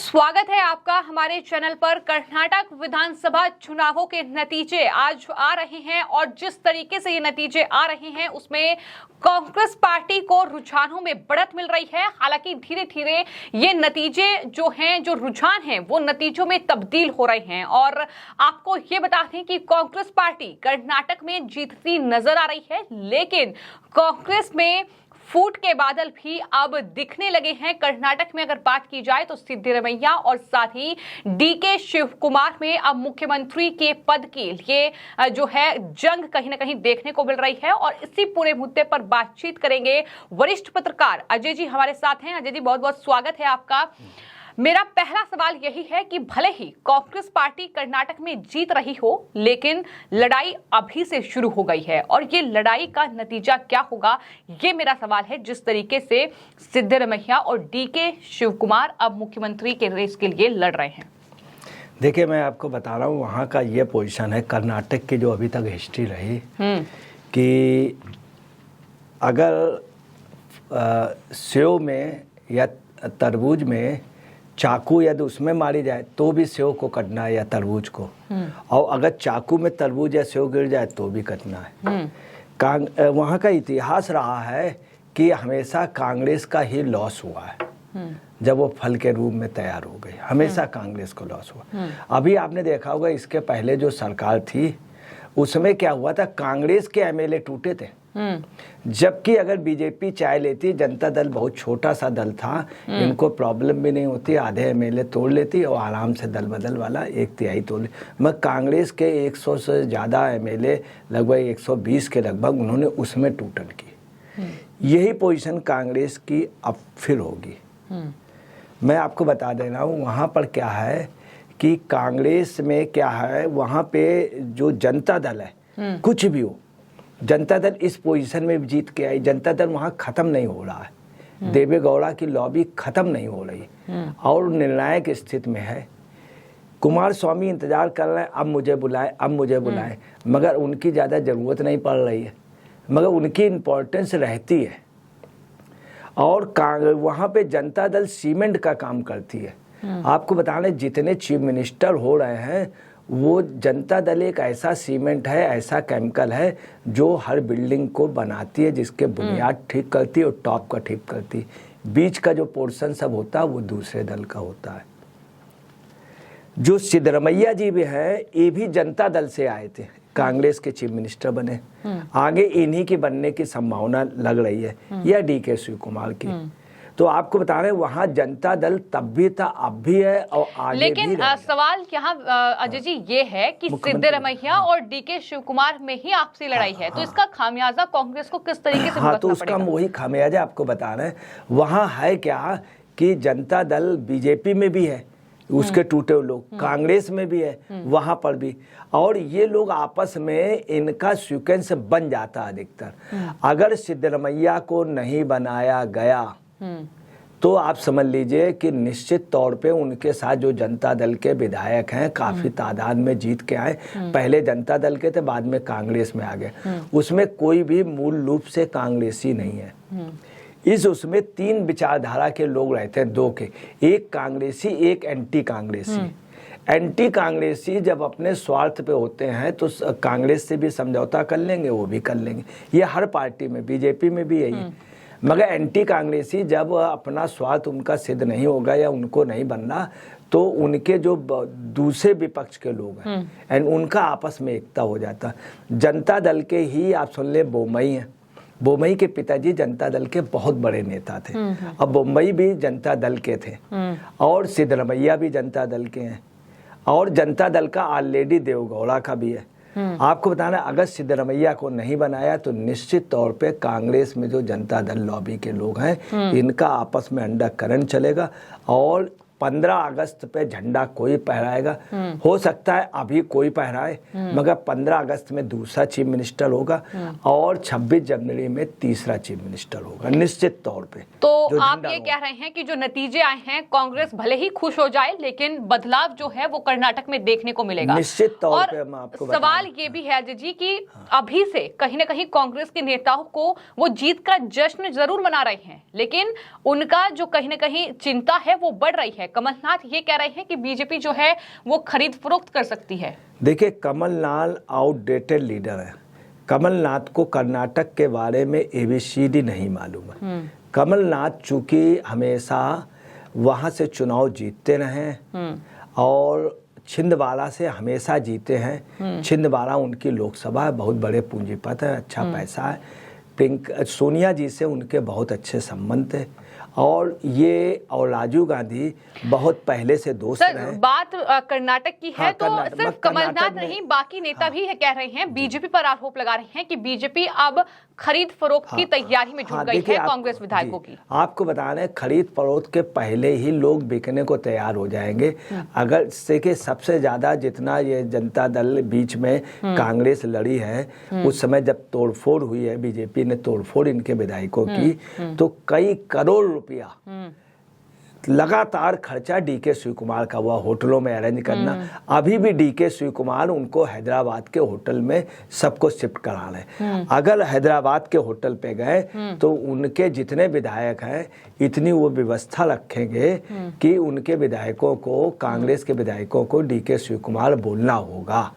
स्वागत है आपका हमारे चैनल पर। कर्नाटक विधानसभा चुनावों के नतीजे आज आ रहे हैं और जिस तरीके से ये नतीजे आ रहे हैं उसमें कांग्रेस पार्टी को रुझानों में बढ़त मिल रही है। हालांकि धीरे धीरे ये नतीजे जो हैं, जो रुझान हैं, वो नतीजों में तब्दील हो रहे हैं। और आपको ये बता दें कि कांग्रेस पार्टी कर्नाटक में जीतती नजर आ रही है, लेकिन कांग्रेस में फूट के बादल भी अब दिखने लगे हैं। कर्नाटक में अगर बात की जाए तो सिद्धरमैया और साथ ही डीके शिवकुमार में अब मुख्यमंत्री के पद के लिए जो है जंग कहीं ना कहीं देखने को मिल रही है। और इसी पूरे मुद्दे पर बातचीत करेंगे वरिष्ठ पत्रकार अजय जी हमारे साथ हैं। अजय जी, बहुत बहुत स्वागत है आपका। मेरा पहला सवाल यही है कि भले ही कांग्रेस पार्टी कर्नाटक में जीत रही हो, लेकिन लड़ाई अभी से शुरू हो गई है और ये लड़ाई का नतीजा क्या होगा, ये मेरा सवाल है। जिस तरीके से सिद्धरमैया और डीके शिवकुमार अब मुख्यमंत्री के रेस के लिए लड़ रहे हैं। देखिए, मैं आपको बता रहा हूँ, वहाँ का ये पोजीशन है कर्नाटक की जो अभी तक हिस्ट्री रही कि अगर सेव में या तरबूज में चाकू यदि उसमें मारी जाए तो भी सेव को कटना है या तरबूज को, और अगर चाकू में तरबूज या सेव गिर जाए तो भी कटना है। वहाँ का इतिहास रहा है कि हमेशा कांग्रेस का ही लॉस हुआ है जब वो फल के रूप में तैयार हो गई। हमेशा कांग्रेस को लॉस हुआ। अभी आपने देखा होगा इसके पहले जो सरकार थी उसमें क्या हुआ था, कांग्रेस के एमएलए टूटे थे, जबकि अगर बीजेपी चाह लेती, जनता दल बहुत छोटा सा दल था, इनको प्रॉब्लम भी नहीं होती, आधे एमएलए तोड़ लेती और आराम से दल बदल वाला 1/3 तोड़ ले। मगर कांग्रेस के 100 से ज़्यादा एमएलए, लगभग 120 के लगभग, उन्होंने उसमें टूटन की। यही पोजीशन कांग्रेस की अब फिर होगी। मैं आपको बता दे रहा हूँ वहाँ पर क्या है कि कांग्रेस में क्या है, वहाँ पे जो जनता दल है, कुछ भी हो, जनता दल इस पोजीशन में भी जीत के आई। जनता दल वहाँ ख़त्म नहीं हो रहा है, देवेगौड़ा की लॉबी ख़त्म नहीं हो रही और निर्णायक स्थिति में है। कुमार स्वामी इंतज़ार कर रहे हैं, अब मुझे बुलाए, अब मुझे बुलाए, मगर उनकी ज़्यादा ज़रूरत नहीं पड़ रही है, मगर उनकी इम्पोर्टेंस रहती है। और वहाँ पे जनता दल सीमेंट का काम करती है। आपको बताने जितने चीफ मिनिस्टर हो रहे हैं वो जनता दल एक ऐसा सीमेंट है, ऐसा केमिकल है जो हर बिल्डिंग को बनाती है, जिसके बुनियाद ठीक करती है और टॉप का ठीक करती है। बीच का जो पोर्शन सब होता है वो दूसरे दल का होता है। जो सिद्धरमैया जी भी है, ये भी जनता दल से आए थे, कांग्रेस के चीफ मिनिस्टर बने, आगे इन्हीं की बनने की संभावना लग रही है, या डीके शिवकुमार की। तो आपको बता रहे हैं वहाँ जनता दल तब भी था, अब भी है और आगे लेकिन भी सवाल यहाँ अजय जी ये है कि सिद्धरमैया और डीके शिवकुमार में ही आपसी लड़ाई है, तो इसका खामियाजा कांग्रेस को किस तरीके से भुगतना तो उसका वही खामियाजा आपको बता रहे हैं। वहाँ है क्या कि जनता दल बीजेपी में भी है, उसके टूटे हुए लोग, कांग्रेस में भी है, वहां पर भी, और ये लोग आपस में इनका सीक्वेंस बन जाता अधिकतर। अगर सिद्धरमैया को नहीं बनाया गया तो आप समझ लीजिए कि निश्चित तौर पे उनके साथ जो जनता दल के विधायक हैं, काफी तादाद में जीत के आए, पहले जनता दल के थे, बाद में कांग्रेस में आ गए, उसमें कोई भी मूल रूप से कांग्रेसी नहीं है। उसमें 3 विचारधारा के लोग रहते हैं, 2 के, एक कांग्रेसी, एक एंटी कांग्रेसी। एंटी कांग्रेसी जब अपने स्वार्थ पे होते हैं तो कांग्रेस से भी समझौता कर लेंगे, वो भी कर लेंगे, ये हर पार्टी में, बीजेपी में भी यही। मगर एंटी कांग्रेसी जब अपना स्वार्थ उनका सिद्ध नहीं होगा या उनको नहीं बनना, तो उनके जो दूसरे विपक्ष के लोग हैं एंड उनका आपस में एकता हो जाता। जनता दल के ही आप सुन ले, बोम्मई है, बोम्मई के पिताजी जनता दल के बहुत बड़े नेता थे, अब बोम्मई भी जनता दल के थे, और सिद्धरमैया भी जनता दल के हैं, और जनता दल का ऑलरेडी देवेगौड़ा का भी है। आपको बताना, अगर सिद्धरमैया को नहीं बनाया तो निश्चित तौर पे कांग्रेस में जो जनता दल लॉबी के लोग हैं, इनका आपस में अंडर करंट चलेगा और 15 अगस्त पे झंडा कोई फहराएगा। हो सकता है अभी कोई फहराए, मगर 15 अगस्त में दूसरा चीफ मिनिस्टर होगा और 26 जनवरी में तीसरा चीफ मिनिस्टर होगा निश्चित तौर पे। तो आप ये कह रहे हैं कि जो नतीजे आए हैं, कांग्रेस भले ही खुश हो जाए, लेकिन बदलाव जो है वो कर्नाटक में देखने को मिलेगा निश्चित तौर पे। मैं आपको सवाल ये भी है अजय जी कि अभी से कहीं ना कहीं कांग्रेस के नेताओं को वो जीत का जश्न जरूर मना रहे हैं, लेकिन उनका जो कहीं ना कहीं चिंता है वो बढ़ रही है। है। कमलनाथ ये कह रहे हैं कि बीजेपी जो है वो खरीद फरोख्त कर सकती है। देखिए, कमलनाथ आउटडेटेड लीडर है। कमलनाथ को कर्नाटक के बारे में ABCD नहीं मालूम है। कमलनाथ चूंकि हमेशा वहाँ से चुनाव जीतते रहे और छिंदवाड़ा से हमेशा जीते हैं। छिंदवाड़ा उनकी लोकसभा है, बहुत बड़े पूंजीपत है, अच्छा पैसा है। सोनिया जी से उनके बहुत अच्छे संबंध थे और ये और राजीव गांधी बहुत पहले से दोस्त रहे। बात कर्नाटक की है। हाँ, तो सिर्फ कमलनाथ नहीं, बाकी नेता भी कह रहे हैं, बीजेपी पर आरोप लगा रहे हैं कि बीजेपी अब खरीद फरोख्त की तैयारी में जुट गई है कांग्रेस विधायकों की। आपको बता रहे हैं, खरीद फरोख्त के पहले ही लोग बिकने को तैयार हो जाएंगे। अगर से के सबसे ज्यादा जितना ये जनता दल बीच में कांग्रेस लड़ी है, उस समय जब तोड़फोड़ हुई है, बीजेपी ने तोड़फोड़ इनके विधायकों की, तो कई करोड़ रुपया लगातार खर्चा DK शिव कुमार का हुआ होटलों में अरेंज करना। अभी भी DK शिव कुमार उनको हैदराबाद के होटल में सबको शिफ्ट करा रहे। अगर हैदराबाद के होटल पे गए तो उनके जितने विधायक हैं इतनी वो व्यवस्था रखेंगे कि उनके विधायकों को, कांग्रेस के विधायकों को DK शिव कुमार बोलना होगा।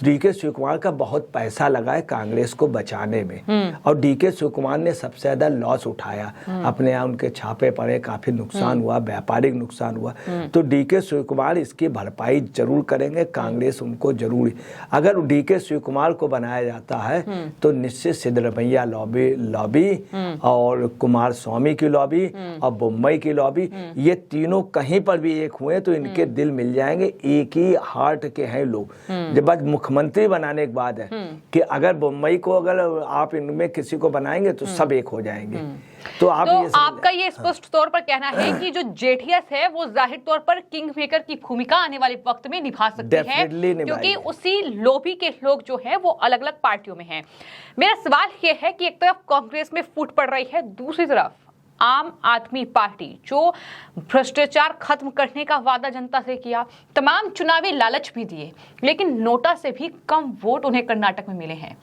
DK शिव कुमार का बहुत पैसा लगा है कांग्रेस को बचाने में और DK शिव कुमार ने सबसे ज्यादा लॉस उठाया। अपने यहाँ उनके छापे पड़े, काफी नुकसान हुआ, व्यापारिक नुकसान हुआ। तो DK शिव कुमार इसकी भरपाई जरूर करेंगे। कांग्रेस उनको जरूर, अगर DK शिव कुमार को बनाया जाता है तो निश्चित सिद्धरमैया लॉबी और कुमार स्वामी की लॉबी और मुंबई की लॉबी, ये तीनों कहीं पर भी एक हुए तो इनके दिल मिल जाएंगे। एक ही हार्ट के हैं लोग। जब बात मुख्यमंत्री बनाने के बाद है कि अगर मुंबई को अगर आप इनमें किसी को बनाएंगे तो सब एक हो जाएंगे। तो आपका ये स्पष्ट तौर पर कहना है कि जो JDS है वो जाहिर तौर पर किंग मेकर की भूमिका आने वाले वक्त में निभा सकती है, क्योंकि उसी लॉबी के लोग जो है वो अलग अलग पार्टियों में हैं। मेरा सवाल ये है कि एक तरफ कांग्रेस में फूट पड़ रही है, दूसरी तरफ आम आदमी पार्टी जो भ्रष्टाचार खत्म करने का वादा जनता से किया, तमाम चुनावी लालच भी दिए, लेकिन नोटा से भी कम वोट उन्हें कर्नाटक में मिले हैं।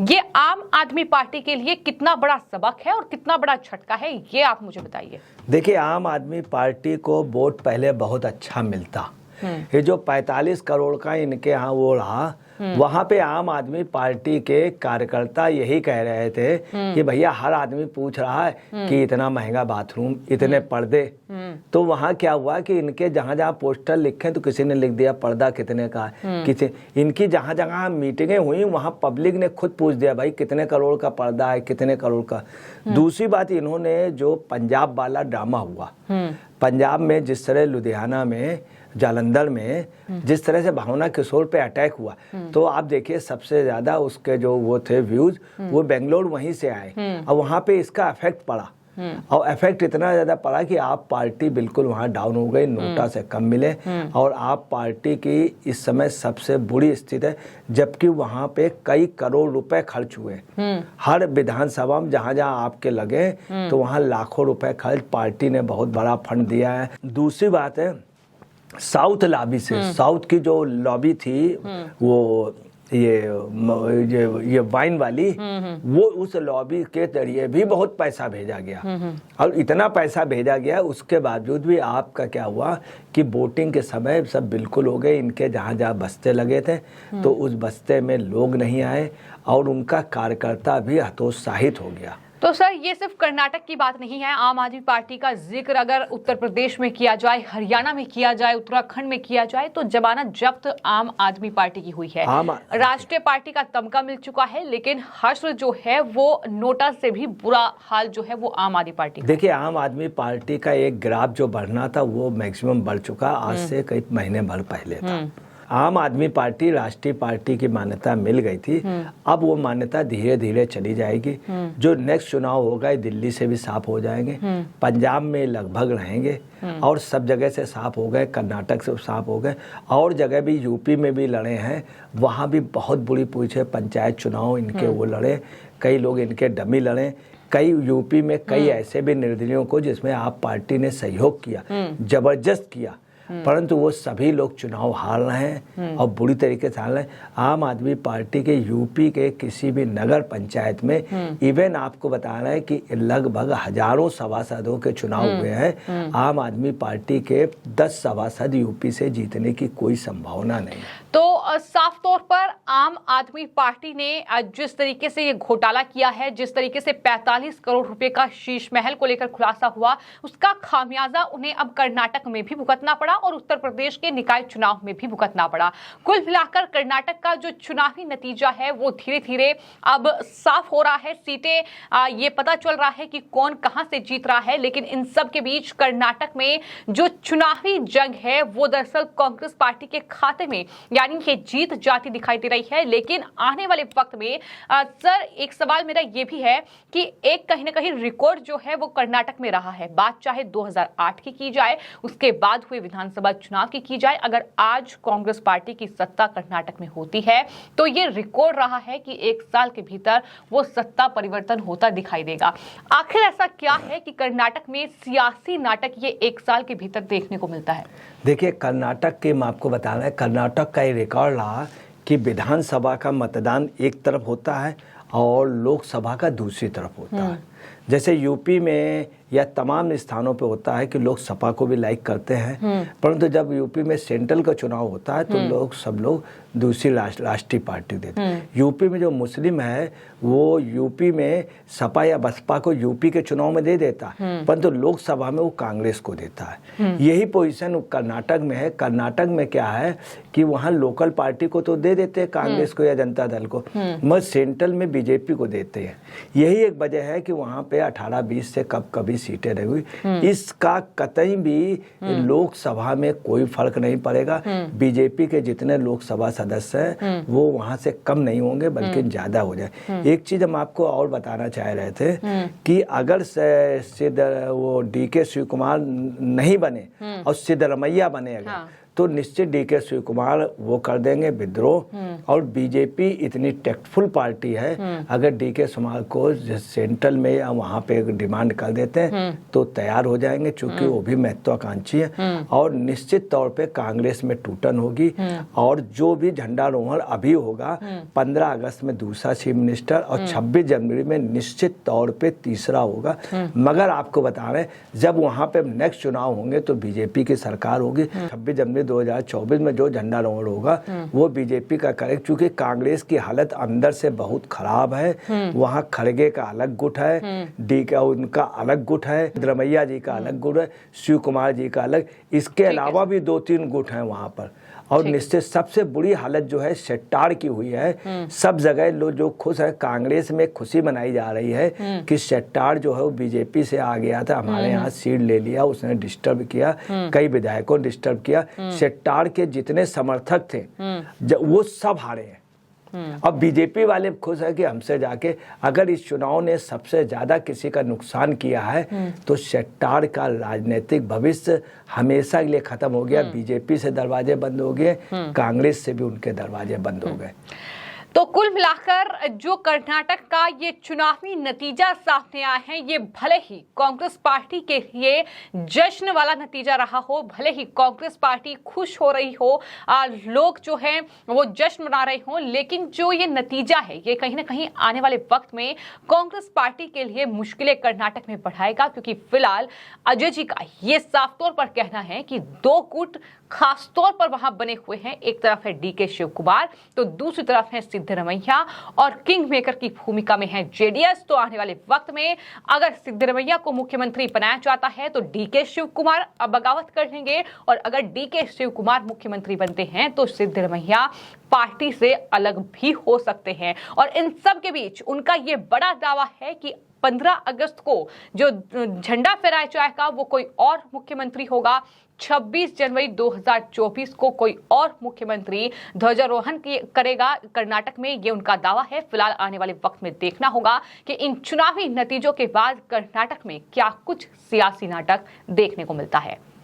ये आम आदमी पार्टी के लिए कितना बड़ा सबक है और कितना बड़ा झटका है, ये आप मुझे बताइए। देखिए, आम आदमी पार्टी को वोट पहले बहुत अच्छा मिलता। ये जो 45 करोड़ का इनके यहाँ वो रहा, वहां पे आम आदमी पार्टी के कार्यकर्ता यही कह रहे थे कि भैया हर आदमी पूछ रहा है कि इतना महंगा बाथरूम, इतने पर्दे। तो वहां क्या हुआ कि इनके जहां जहां पोस्टर लिखे तो किसी ने लिख दिया पर्दा कितने का है, किसी इनकी जहां जहां मीटिंगें हुई वहां पब्लिक ने खुद पूछ दिया भाई कितने करोड़ का पर्दा है, कितने करोड़ का। दूसरी बात, इन्होंने जो पंजाब वाला ड्रामा हुआ, पंजाब में जिस तरह लुधियाना में, जालंधर में जिस तरह से भावना किशोर पे अटैक हुआ, तो आप देखिए सबसे ज्यादा उसके जो वो थे व्यूज वो बेंगलोर वहीं से आए और वहां पे इसका इफेक्ट पड़ा। और इफेक्ट इतना ज्यादा पड़ा कि आप पार्टी बिल्कुल वहां डाउन हो गई, नोटा से कम मिले और आप पार्टी की इस समय सबसे बुरी स्थिति है, जबकि वहां पे कई करोड़ रुपए खर्च हुए। हर विधानसभा में जहां जहां आपके लगे तो वहां लाखों रुपए खर्च, पार्टी ने बहुत बड़ा फंड दिया है। दूसरी बात है, साउथ लॉबी से, साउथ की जो लॉबी थी वो ये वाइन वाली, वो उस लॉबी के जरिए भी बहुत पैसा भेजा गया और इतना पैसा भेजा गया उसके बावजूद भी आपका क्या हुआ कि वोटिंग के समय सब बिल्कुल हो गए। इनके जहां जहां बस्ते लगे थे तो उस बस्ते में लोग नहीं आए और उनका कार्यकर्ता भी हतोत्साहित हो गया। तो सर, ये सिर्फ कर्नाटक की बात नहीं है। आम आदमी पार्टी का जिक्र अगर उत्तर प्रदेश में किया जाए, हरियाणा में किया जाए, उत्तराखंड में किया जाए तो जमानत जब्त आम आदमी पार्टी की हुई है। राष्ट्रीय पार्टी का तमगा मिल चुका है, लेकिन हश्र जो है वो नोटा से भी बुरा हाल जो है वो आम आदमी पार्टी। देखिए, आम आदमी पार्टी का एक ग्राफ जो बढ़ना था वो मैक्सिमम बढ़ चुका, आज से कई महीने भर पहले था। आम आदमी पार्टी राष्ट्रीय पार्टी की मान्यता मिल गई थी, अब वो मान्यता धीरे धीरे चली जाएगी। जो नेक्स्ट चुनाव होगा दिल्ली से भी साफ हो जाएंगे, पंजाब में लगभग रहेंगे और सब जगह से साफ हो गए, कर्नाटक से साफ हो गए और जगह भी यूपी में भी लड़े हैं, वहाँ भी बहुत बुरी पूछे पंचायत चुनाव इनके वो लड़े, कई लोग इनके डमी लड़े, कई यूपी में कई ऐसे भी निर्दलियों को जिसमें आप पार्टी ने सहयोग किया, जबरदस्त किया। परंतु वो सभी लोग चुनाव हार रहे हैं और बुरी तरीके से हार रहे हैं। आम आदमी पार्टी के यूपी के किसी भी नगर पंचायत में इवन आपको बता रहे हैं कि लगभग हजारों सभासदों के चुनाव हुए हैं। आम आदमी पार्टी के 10 सभासद यूपी से जीतने की कोई संभावना नहीं। तो साफ तौर पर आम आदमी पार्टी ने जिस तरीके से ये घोटाला किया है, जिस तरीके से 45 करोड़ रुपए का शीश महल को लेकर खुलासा हुआ, उसका खामियाजा उन्हें अब कर्नाटक में भी भुगतना पड़ा और उत्तर प्रदेश के निकाय चुनाव में भी भुगतना पड़ा। कुल मिलाकर कर्नाटक का जो चुनावी नतीजा है वो धीरे धीरे अब साफ हो रहा है। सीटें ये पता चल रहा है कि कौन कहां से जीत रहा है, लेकिन इन सब के बीच कर्नाटक में जो चुनावी जंग है वो दरअसल कांग्रेस पार्टी के खाते में यानी कि जीत जाती दिखाई दे रही है। लेकिन आने वाले वक्त में सर एक सवाल मेरा ये भी है कि एक कहीं ना कहीं रिकॉर्ड जो है वो कर्नाटक में रहा है। बात चाहे 2008 की जाए, उसके बाद हुए विधानसभा चुनाव की जाए, अगर आज कांग्रेस पार्टी की सत्ता कर्नाटक में होती है तो ये रिकॉर्ड रहा है कि 1 साल के भीतर वो सत्ता परिवर्तन होता दिखाई देगा। आखिर ऐसा क्या है कि कर्नाटक में सियासी नाटक ये 1 साल के भीतर देखने को मिलता है? देखिए, कर्नाटक के मैं आपको बता रहा है, कर्नाटक का ये रिकॉर्ड रहा कि विधानसभा का मतदान एक तरफ होता है और लोकसभा का दूसरी तरफ होता है। जैसे यूपी में या तमाम स्थानों पे होता है कि लोग सपा को भी लाइक करते हैं, परंतु जब यूपी में सेंट्रल का चुनाव होता है तो सब लोग दूसरी राष्ट्रीय पार्टी देते हैं। यूपी में जो मुस्लिम है वो यूपी में सपा या बसपा को यूपी के चुनाव में दे देता है, परंतु लोकसभा में वो कांग्रेस को देता है। यही पोजीशन कर्नाटक में है। कर्नाटक में क्या है कि वहाँ लोकल पार्टी को तो दे देते हैं, कांग्रेस को या जनता दल को, मगर सेंट्रल में बीजेपी को देते हैं। यही एक वजह है कि वहाँ पे 18-20 से कभी सीटें रही हुई। इसका कतई भी लोकसभा में कोई फर्क नहीं पड़ेगा। बीजेपी के जितने लोकसभा सदस्य हैं वो वहां से कम नहीं होंगे बल्कि ज्यादा हो जाए। एक चीज हम आपको और बताना चाह रहे थे कि अगर वो डीके शिव कुमार नहीं बने और सिद्धरमैया बने अगर तो निश्चित डीके शिव कुमार वो कर देंगे विद्रोह। और बीजेपी इतनी टेक्टफुल पार्टी है, अगर डीके शिव कुमार को सेंट्रल में या वहाँ पे डिमांड कर देते हैं तो तैयार हो जाएंगे, चूंकि वो भी महत्वाकांक्षी है। और निश्चित तौर पे कांग्रेस में टूटन होगी और जो भी झंडारोहण अभी होगा 15 अगस्त में दूसरा चीफ मिनिस्टर और 26 जनवरी में निश्चित तौर पे तीसरा होगा। मगर आपको बता रहे हैं जब वहाँ पे नेक्स्ट चुनाव होंगे तो बीजेपी की सरकार होगी। 26 जनवरी 2024 में जो झंडारोहण होगा वो बीजेपी का करेगा, क्योंकि कांग्रेस की हालत अंदर से बहुत खराब है। वहाँ खड़गे का अलग गुट है, डी का उनका अलग गुट है, सिद्धरमैया जी का अलग गुट है, शिव कुमार जी का अलग, इसके अलावा भी 2-3 गुट हैं वहाँ पर। और निश्चित सबसे बुरी हालत जो है शेट्टार की हुई है। सब जगह लोग जो खुश है, कांग्रेस में खुशी मनाई जा रही है कि शेट्टार जो है वो बीजेपी से आ गया था, हमारे यहाँ सीट ले लिया, उसने डिस्टर्ब किया, कई विधायकों ने डिस्टर्ब किया। शेट्टार के जितने समर्थक थे वो सब हारे हैं। अब बीजेपी वाले खुश है कि हमसे जाके, अगर इस चुनाव ने सबसे ज्यादा किसी का नुकसान किया है तो शेट्टार का राजनीतिक भविष्य हमेशा के लिए खत्म हो गया। बीजेपी से दरवाजे बंद हो गए, कांग्रेस से भी उनके दरवाजे बंद हो गए। तो कुल मिलाकर जो कर्नाटक का ये चुनावी नतीजा सामने आया है, ये भले ही कांग्रेस पार्टी के लिए जश्न वाला नतीजा रहा हो, भले ही कांग्रेस पार्टी खुश हो रही हो, लोग जो हैं वो जश्न मना रहे हों, लेकिन जो ये नतीजा है ये कहीं ना कहीं आने वाले वक्त में कांग्रेस पार्टी के लिए मुश्किलें कर्नाटक में बढ़ाएगा। क्योंकि फिलहाल अजय जी का ये साफ तौर पर कहना है कि 2 गुट खास तौर पर वहां बने हुए हैं। एक तरफ है डीके शिव कुमार तो दूसरी तरफ है सिद्धरमैया और किंग मेकर की भूमिका में है जेडीएस। तो आने वाले वक्त में अगर सिद्धरमैया को मुख्यमंत्री बनाया जाता है तो डीके शिव कुमार बगावत कर लेंगे, और अगर डीके शिव कुमार मुख्यमंत्री बनते हैं तो सिद्धरमैया पार्टी से अलग भी हो सकते हैं। और इन सब के बीच उनका ये बड़ा दावा है कि 15 अगस्त को जो झंडा फहराया जाएगा वो कोई और मुख्यमंत्री होगा। 26 जनवरी 2024 को कोई और मुख्यमंत्री ध्वजारोहण करेगा कर्नाटक में, ये उनका दावा है। फिलहाल आने वाले वक्त में देखना होगा कि इन चुनावी नतीजों के बाद कर्नाटक में क्या कुछ सियासी नाटक देखने को मिलता है।